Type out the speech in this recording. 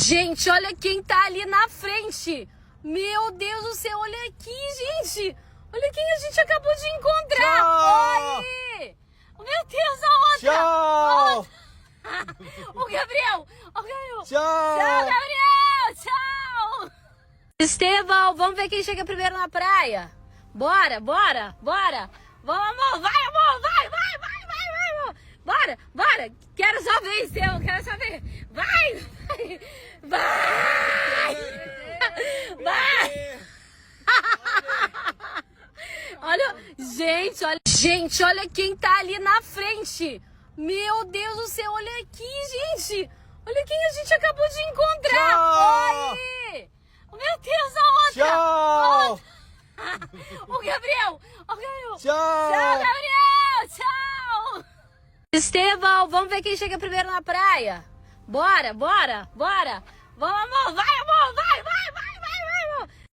Gente, olha quem tá ali na frente. Meu Deus do céu, olha aqui, gente. Olha quem a gente acabou de encontrar. Tchau! Oi! Meu Deus, a outra. Tchau! O Gabriel. O Gabriel. Tchau! Tchau, Gabriel. Tchau. Estevão, vamos ver quem chega primeiro na praia. Bora, bora, bora. Vamos, amor. Vai, amor. Vai, vai, vai, vai, vai, amor. Bora, bora. Quero só ver, Estevão. Quero só ver. Vai, vai. Vai. Vai. Olha, gente, olha quem tá ali na frente. Meu Deus do céu, olha aqui, gente. Olha quem a gente acabou de encontrar. Tchau! Oi! Meu Deus, a outra. Tchau! O Gabriel. O Gabriel. Tchau! Tchau, Gabriel. Tchau. Estevão, vamos ver quem chega primeiro na praia. Bora, bora, bora. Vamos, amor. Vai,